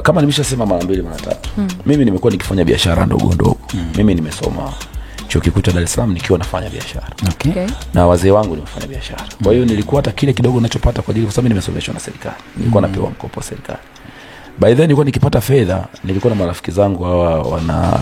kama nimeshasema mara 2 mara 3, mimi nimekuwa nikifanya biashara ndogo ndogo. Mimi nimesoma chuo kikuu cha Dar es Salaam nikiwa nafanya biashara. Okay. Na wazee wangu nimefanya biashara. Kwa hiyo nilikuwa hata kile kidogo ninachopata kwa ajili, kwa sababu nimesomeshwa na serikali. Nilikuwa napewa mkopo wa serikali. By then nilikuwa nikipata fedha, nilikuwa na marafiki zangu hawa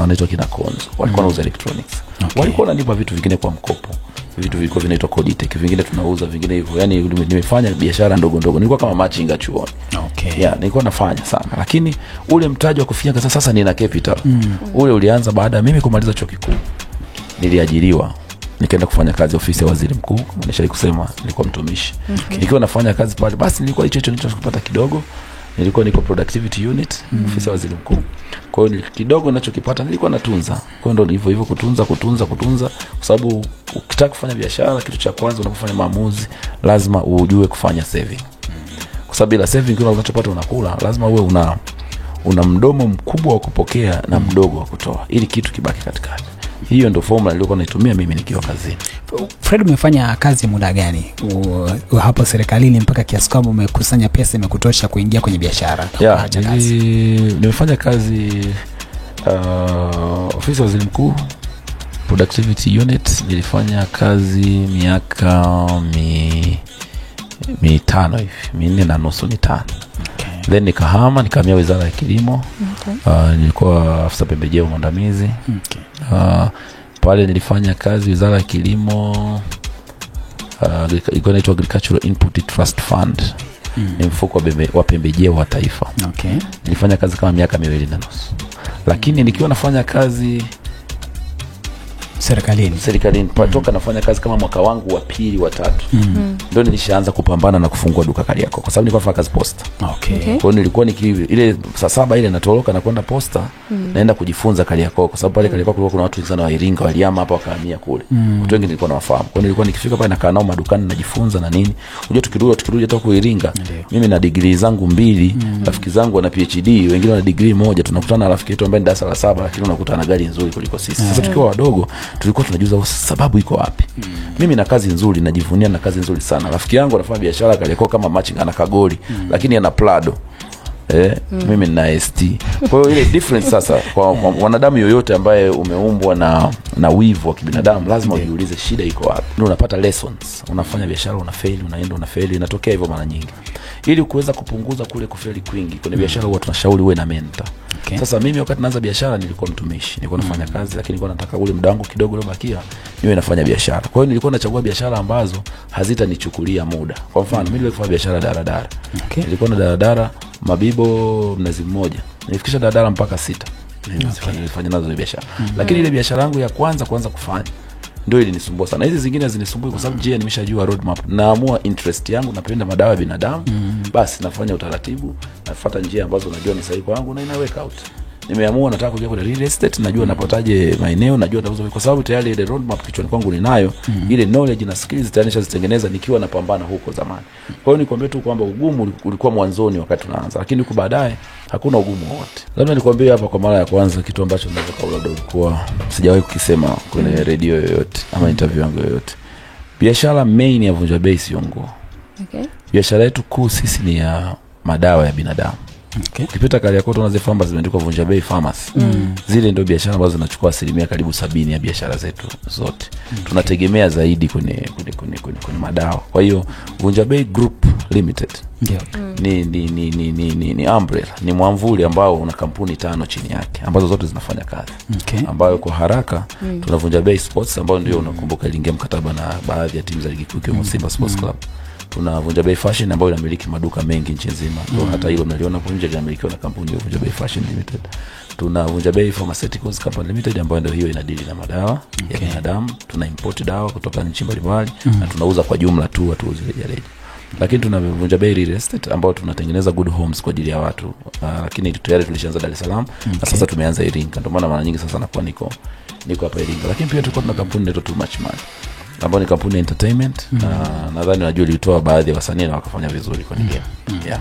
wanaitwa kina Konzo. Walikuwa wanauza electronics. Okay. Walikuwa wananipa vitu vingine kwa mkopo. Vitu vilikuwa vinaitwa Coditech, vingine tunauza, vingine hivyo. Yaani nimefanya biashara ndogo ndogo. Nilikuwa kama machinga chuoni. Okay. Yeah, nilikuwa nafanya sana. Lakini ule mtaji wa kufikia sasa nina capital. Ule ulianza baada ya mimi kumaliza chuo kikuu. Niliajiriwa, nikaenda kufanya kazi ofisi ya waziri mkuu. Nimeshawahi kusema nilikuwa mtumishi. Nikiwa nafanya kazi pale, basi nilikuwa hicho nilichopata kidogo. Nilikuwa niko productivity unit ofisi ya waziri mkuu. Kwa hiyo kidogo ninachokipata nilikuwa natunza. Kwa hiyo ndio hivyo kutunza kwa sababu ukitaka kufanya biashara, kitu cha kwanza unapofanya maamuzi lazima ujue kufanya saving. Kwa sababu bila saving kile unachopata unakula, lazima uwe una mdomo mkubwa wa kupokea na mdogo wa kutoa ili kitu kibaki katikati. Hiyo ndio formula nilikuwa naitumia mimi nikiwa kazini. Fred, umefanya kazi muda gani hapo serikalini mpaka kiasi kwamba umekusanya pesa imekutosha kuingia kwenye biashara? Nimefanya kazi ofisi ya waziri mkuu productivity unit. Nilifanya kazi miaka 5 hivi, 4 na nusu, 5. Okay. Then nikahamia wizara ya kilimo. Okay. Nilikuwa afisa pembejeo mwandamizi. Okay. Pale nilifanya kazi wizara ya kilimo, ilikuwa inaitwa Agricultural Input Trust Fund. Ni mfuko wa pembejeo wa taifa. Okay. Nilifanya kazi kama miaka 2 na nusu. Lakini nikiwa nafanya kazi serikalini patoka nafanya kazi kama mwaka wangu wa 2 wa 3. Ndio nilishaanza kupambana na kufungua duka Kariakoo kwa sababu nilikuwa nafanya kazi posta. Okay. Kwa hiyo nilikuwa ile saa 7 ile natoroka na kwenda posta, naenda kujifunza Kariakoo kwa sababu pale Kariakoo kulikuwa kuna watu sana wa Iringa waliama hapa wakahamia kule. Watu wengi nilikuwa nawafahamu. Kwa hiyo nilikuwa nikifika pale nakaa nao madukani najifunza na nini. Unajua tukirudi hata kwa Iringa, mimi na degree zangu 2, rafiki zangu wana PhD, wengine wana degree 1, tunakutana na rafiki yetu ambaye ni darasa la 7 lakini unakuta ana gari nzuri kuliko sisi. Sasa tukiwa wadogo tulikuwa tunajuza sababu iko wapi. Mimi na kazi nzuri, najivunia na kazi nzuri sana. Rafiki yangu anafanya biashara Kariakoo kama machinga na Kagoli, lakini ana Prado. Mimi na ST. Kwa hiyo ile difference sasa kwa wanadamu yoyote ambaye umeumbwa na wivu wa kibinadamu, lazima ujiulize shida iko wapi. Ndio unapata lessons. Unafanya biashara unafail, unaenda unafail, inatokea hivyo mara nyingi. Ili kuweza kupunguza kule kufeli kwingi kwenye biashara, huwa tunashauri uwe na mentor. Okay. Sasa mimi wakati naanza biashara nilikuwa mtumishi, nilikuwa nafanya kazi, lakini nilikuwa nataka ule muda wangu kidogo uliobakia niwe nafanya biashara. Kwa hiyo nilikuwa nachagua biashara ambazo hazitanichukulia muda. Kwa mfano mimi nilikuwa nafanya biashara daladala. Okay. Nilikuwa na daladala Mabibo Mnazi Mmoja. Nilifikisha daladala mpaka 6. Nilifanya nazo biashara. Lakini ile biashara yangu ya kwanza kufanya ndio ilinisumbua sana. Hizi zingine zinisumbui kwa sababu nimeshajua roadmap. Naamua interest yangu, napenda madawa ya binadamu. Basi nafanya utaratibu, nafuata njia ambazo najua ni sahihi kwangu na ina work out. Nimeamua nataka kuja kwenye real estate, najua napataje maeneo, najua nauza kwa sababu tayari ile roadmap kichwani kwangu ninayo. Ile knowledge na skills tayari nishazitengeneza nikiwa napambana huko zamani. Kwa hiyo nikwambie tu kwamba ugumu ulikuwa mwanzoni wakati tunaanza, lakini huko baadaye hakuna ugumu wote. Labda nikwambie hapa kwa mara ya kwanza kitu ambacho naweza kaula ulikuwa sijawahi kukisema kwenye radio yoyote ama interview yangu yoyote. Biashara main ya Vunja Bei sio nguo. Okay. Biashara yetu kuu sisi ni ya madawa ya binadamu. Okay. Ukipita Kariakoo tunazifahamu zimeandikwa Vunja Bei Pharmacy. Zile ndio biashara ambazo zinachukua 70% ya biashara zetu zote. Tunategemea zaidi kwenye madawa. Kwa hiyo Vunja Bei Group Limited ni umbrella, ni mwamvuli ambao una kampuni 5 chini yake ambazo zote zinafanya kazi. Okay. Ambayo kwa haraka tuna Vunja Bei Sports ambao ndio unakumbuka iliingia mkataba na baadhi ya timu za ligi kuu kama Simba Sports Club. Tuna Vunja Bei Fashion ambayo inamiliki maduka mengi nchi nzima. Hata hilo mnaliona hapo nje linamilikiwa na kampuni ya Vunja Bei Fashion Limited. Tuna Vunja Bei Pharmaceuticals Company Limited ambayo ndio hiyo inadili na madawa ya binadamu. Tuna import dawa kutoka nchi mbalimbali na tunauza kwa jumla tu, hatuuzi rejareja. Lakini tuna Vunja Bei Real Estate ambao tunatengeneza good homes kwa ajili ya watu. Lakini tayari tulishaanza Dar es Salaam na sasa tumeanza Iringa. Ndio maana mara nyingi sasa nakuwa niko hapa Iringa. Lakini pia tulikuwa tuna kampuni inaitwa Too Much Money ambayo ni kampuni entertainment. Nadhani najua ilitoa baadhi ya wasanii na wakafanya vizuri kwenye game. Yeah.